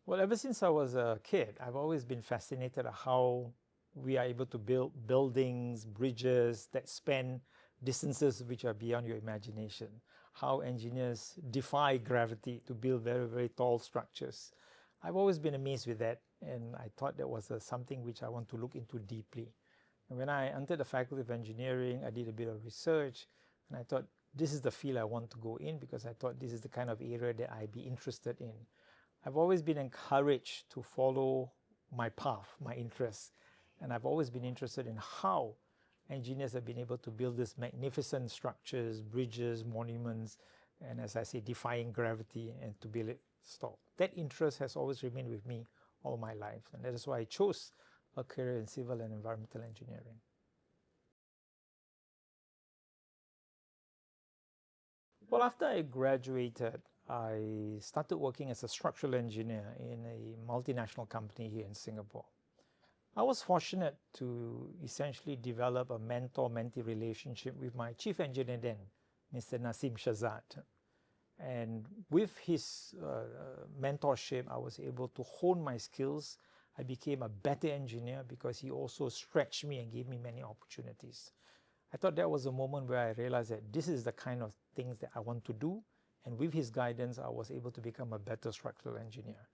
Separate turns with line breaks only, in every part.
Well, ever since I was a kid, I've always been fascinated at how we are able to build buildings, bridges that span distances which are beyond your imagination. How engineers defy gravity to build very, very tall structures. I've always been amazed with that, and I thought that was something which I want to look into deeply. And when I entered the Faculty of Engineering, I did a bit of research, and I thought this is the field I want to go in because I thought this is the kind of area that I'd be interested in. I've always been encouraged to follow my path, my interests, and I've always been interested in how engineers have been able to build these magnificent structures, bridges, monuments, and as I say, defying gravity and to build it stall. That interest has always remained with me all my life, and that is why I chose a career in civil and environmental engineering. Well, after I graduated, I started working as a structural engineer in a multinational company here in Singapore. I was fortunate to essentially develop a mentor-mentee relationship with my chief engineer then, Mr. Nasim Shazad. And with his mentorship, I was able to hone my skills. I became a better engineer because he also stretched me and gave me many opportunities. I thought that was a moment where I realized that this is the kind of things that I want to do. And with his guidance, I was able to become a better structural engineer.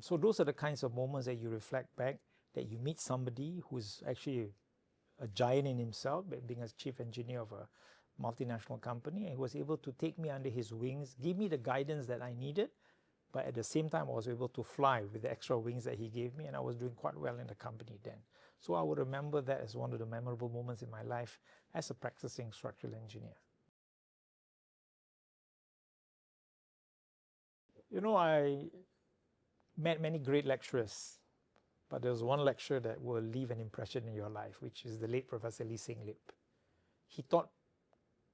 So those are the kinds of moments that you reflect back, that you meet somebody who's actually a giant in himself, being a chief engineer of a multinational company, and he was able to take me under his wings, give me the guidance that I needed, but at the same time I was able to fly with the extra wings that he gave me, and I was doing quite well in the company then. So I would remember that as one of the memorable moments in my life as a practicing structural engineer. You know, I met many great lecturers, but there was one lecturer that will leave an impression in your life, which is the late Professor Lee Seng Lip. He taught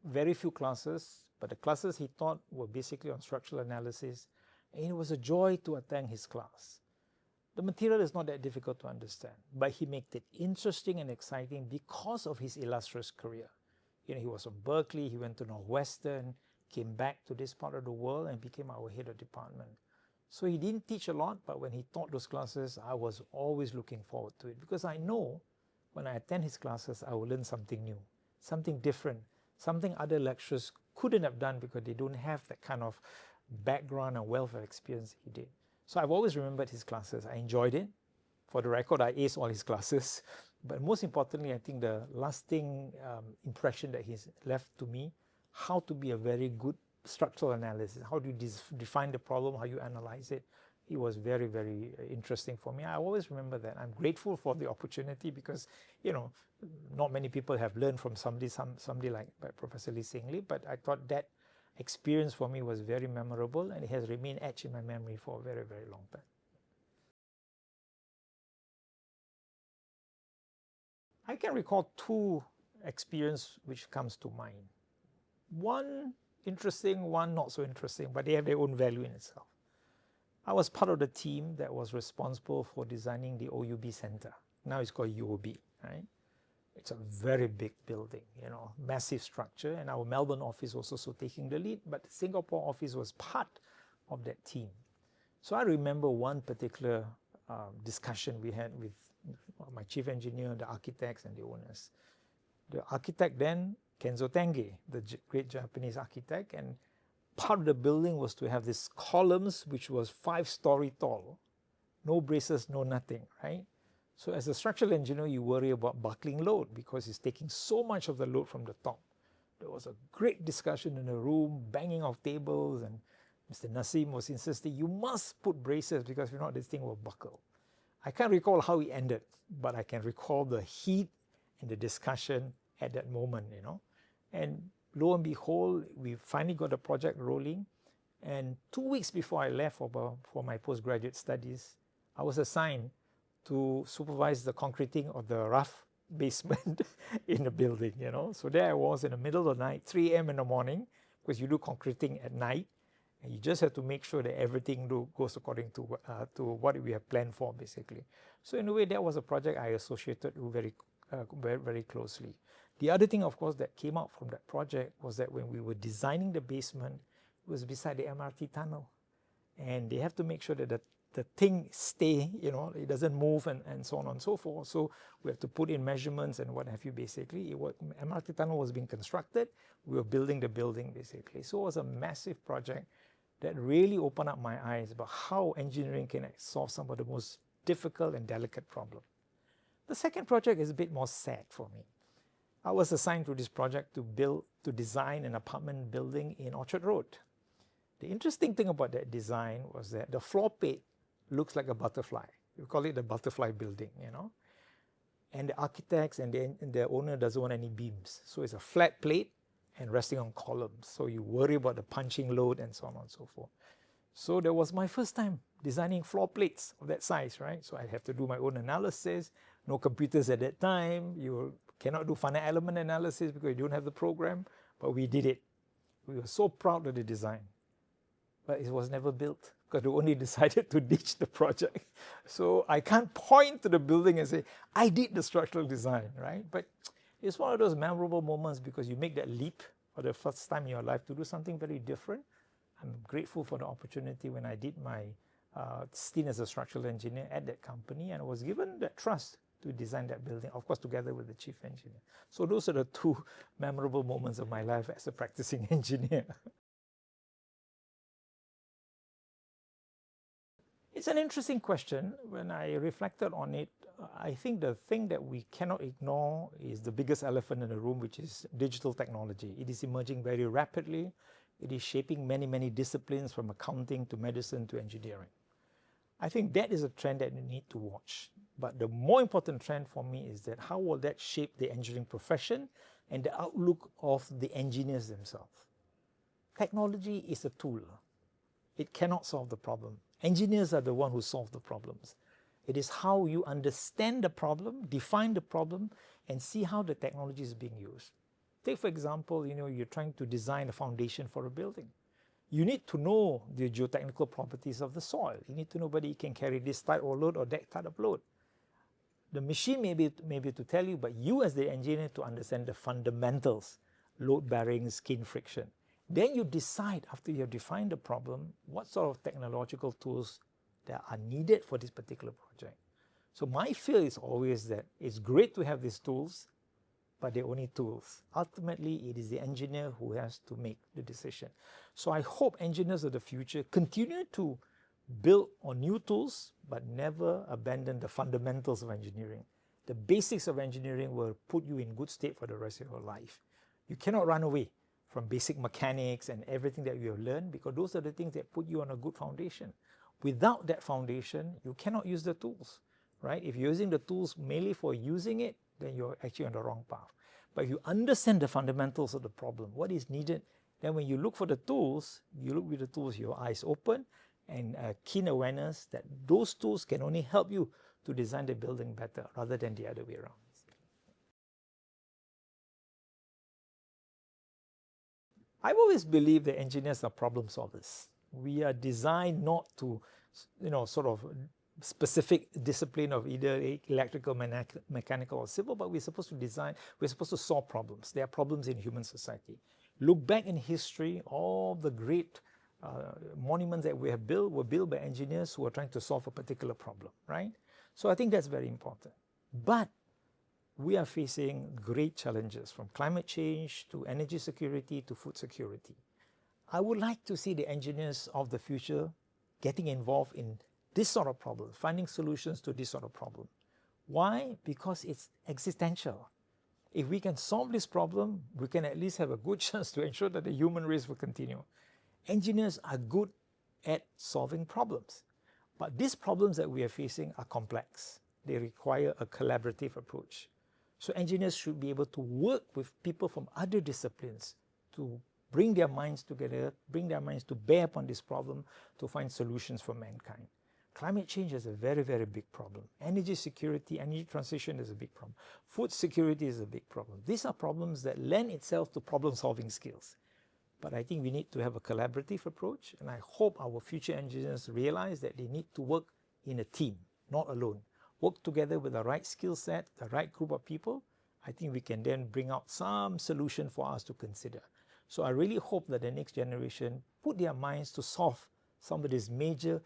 very few classes, but the classes he taught were basically on structural analysis, and it was a joy to attend his class. The material is not that difficult to understand, but he made it interesting and exciting because of his illustrious career. He was from Berkeley, he went to Northwestern, came back to this part of the world and became our head of department. So he didn't teach a lot, but when he taught those classes, I was always looking forward to it because I know when I attend his classes, I will learn something new, something different, something other lecturers couldn't have done because they don't have that kind of background and wealth of experience he did. So I've always remembered his classes. I enjoyed it. For the record, I aced all his classes. But most importantly, I think the lasting impression that he's left to me, how to be a very good structural analysis, how do you define the problem, how you analyze it. It was very, very interesting for me. I always remember that. I'm grateful for the opportunity because, not many people have learned from somebody like Professor Lee Seng Lip, but I thought that experience for me was very memorable and it has remained etched in my memory for a very, very long time. I can recall two experiences which comes to mind. One interesting, one not so interesting, but they have their own value in itself. I was part of the team that was responsible for designing the OUB Center. Now it's called UOB, right? It's a very big building, massive structure, and our Melbourne office was also taking the lead, but the Singapore office was part of that team. So I remember one particular discussion we had with my chief engineer, the architects, and the owners. The architect then, Kenzo Tange, the great Japanese architect, and part of the building was to have these columns which was 5-story tall. No braces, no nothing, right? So as a structural engineer, you worry about buckling load because it's taking so much of the load from the top. There was a great discussion in the room, banging of tables, and Mr. Nasim was insisting, you must put braces because if not, this thing will buckle. I can't recall how it ended, but I can recall the heat and the discussion at that moment, And lo and behold, we finally got the project rolling. And 2 weeks before I left for my postgraduate studies, I was assigned to supervise the concreting of the rough basement in the building, So there I was in the middle of the night, 3 a.m. in the morning, because you do concreting at night. And you just have to make sure that everything goes according to what we have planned for, basically. So in a way, that was a project I associated very, very closely. The other thing, of course, that came out from that project was that when we were designing the basement, it was beside the MRT tunnel. And they have to make sure that the the thing stay, it doesn't move and so on and so forth. So we have to put in measurements and what have you, basically. MRT tunnel was being constructed. We were building the building, basically. So it was a massive project that really opened up my eyes about how engineering can solve some of the most difficult and delicate problems. The second project is a bit more sad for me. I was assigned to this project to design an apartment building in Orchard Road. The interesting thing about that design was that the floor plate looks like a butterfly. We call it the butterfly building, And the architects and the owner doesn't want any beams. So it's a flat plate and resting on columns. So you worry about the punching load and so on and so forth. So that was my first time designing floor plates of that size, right? So I have to do my own analysis. No computers at that time. You cannot do finite element analysis because you don't have the program. But we did it. We were so proud of the design. But it was never built because we only decided to ditch the project. So I can't point to the building and say, I did the structural design, right? But it's one of those memorable moments because you make that leap for the first time in your life to do something very different. I'm grateful for the opportunity when I did my stint as a structural engineer at that company, and I was given that trust to design that building, of course, together with the chief engineer. So those are the two memorable moments of my life as a practicing engineer. It's an interesting question. When I reflected on it, I think the thing that we cannot ignore is the biggest elephant in the room, which is digital technology. It is emerging very rapidly. It is shaping many, many disciplines from accounting to medicine to engineering. I think that is a trend that we need to watch. But the more important trend for me is that how will that shape the engineering profession and the outlook of the engineers themselves. Technology is a tool. It cannot solve the problem. Engineers are the one who solve the problems. It is how you understand the problem, define the problem, and see how the technology is being used. Take, for example, you're trying to design a foundation for a building. You need to know the geotechnical properties of the soil. You need to know whether it can carry this type of load or that type of load. The machine may be to tell you, but you as the engineer to understand the fundamentals, load bearing, skin friction. Then you decide, after you have defined the problem, what sort of technological tools that are needed for this particular project. So my feel is always that it's great to have these tools, but they're only tools. Ultimately, it is the engineer who has to make the decision. So I hope engineers of the future continue to build on new tools, but never abandon the fundamentals of engineering. The basics of engineering will put you in good state for the rest of your life. You cannot run away from basic mechanics and everything that you have learned, because those are the things that put you on a good foundation. Without that foundation, you cannot use the tools, right? If you're using the tools mainly for using it, then you're actually on the wrong path. But if you understand the fundamentals of the problem, what is needed, then when you look for the tools, you look with the tools, your eyes open, and a keen awareness that those tools can only help you to design the building better rather than the other way around. I've always believed that engineers are problem solvers. We are designed not to, sort of specific discipline of either electrical, mechanical, or civil, but we're supposed to solve problems. There are problems in human society. Look back in history, all the great monuments that we have built were built by engineers who are trying to solve a particular problem, right? So I think that's very important. But we are facing great challenges, from climate change to energy security to food security. I would like to see the engineers of the future getting involved in this sort of problem, finding solutions to this sort of problem. Why? Because it's existential. If we can solve this problem, we can at least have a good chance to ensure that the human race will continue. Engineers are good at solving problems, but these problems that we are facing are complex. They require a collaborative approach. So engineers should be able to work with people from other disciplines to bring their minds together, bring their minds to bear upon this problem to find solutions for mankind. Climate change is a very, very big problem. Energy security, energy transition is a big problem. Food security is a big problem. These are problems that lend itself to problem-solving skills. But I think we need to have a collaborative approach, and I hope our future engineers realize that they need to work in a team, not alone. Work together with the right skill set, the right group of people. I think we can then bring out some solution for us to consider. So I really hope that the next generation put their minds to solve some of these major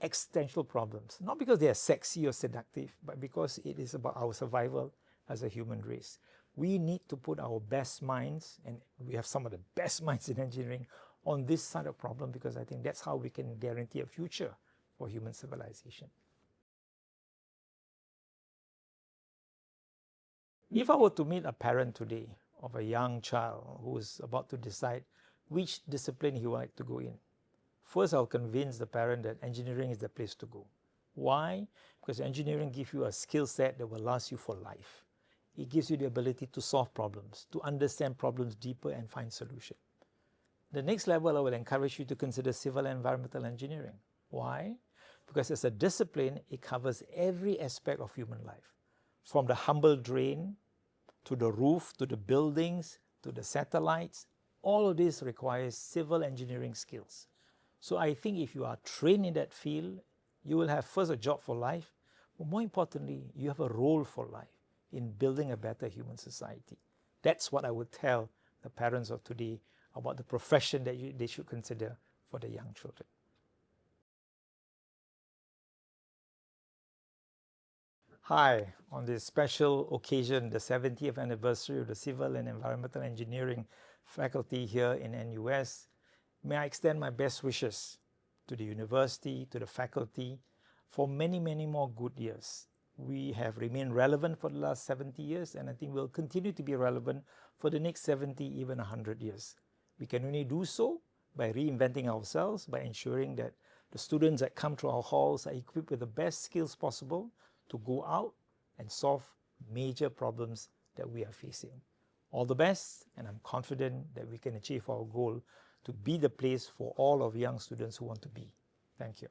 existential problems, not because they are sexy or seductive, but because it is about our survival as a human race. We need to put our best minds, and we have some of the best minds in engineering, on this side of problem, because I think that's how we can guarantee a future for human civilization. If I were to meet a parent today of a young child who is about to decide which discipline he would like to go in, first I'll convince the parent that engineering is the place to go. Why? Because engineering gives you a skill set that will last you for life. It gives you the ability to solve problems, to understand problems deeper and find solutions. The next level, I will encourage you to consider civil and environmental engineering. Why? Because as a discipline, it covers every aspect of human life, from the humble drain, to the roof, to the buildings, to the satellites. All of this requires civil engineering skills. So I think if you are trained in that field, you will have first a job for life, but more importantly, you have a role for life in building a better human society. That's what I would tell the parents of today about the profession that they should consider for their young children. Hi, on this special occasion, the 70th anniversary of the Civil and Environmental Engineering faculty here in NUS, may I extend my best wishes to the university, to the faculty, for many, many more good years. We have remained relevant for the last 70 years, and I think we'll continue to be relevant for the next 70, even 100 years. We can only do so by reinventing ourselves, by ensuring that the students that come to our halls are equipped with the best skills possible to go out and solve major problems that we are facing. All the best, and I'm confident that we can achieve our goal to be the place for all of young students who want to be. Thank you.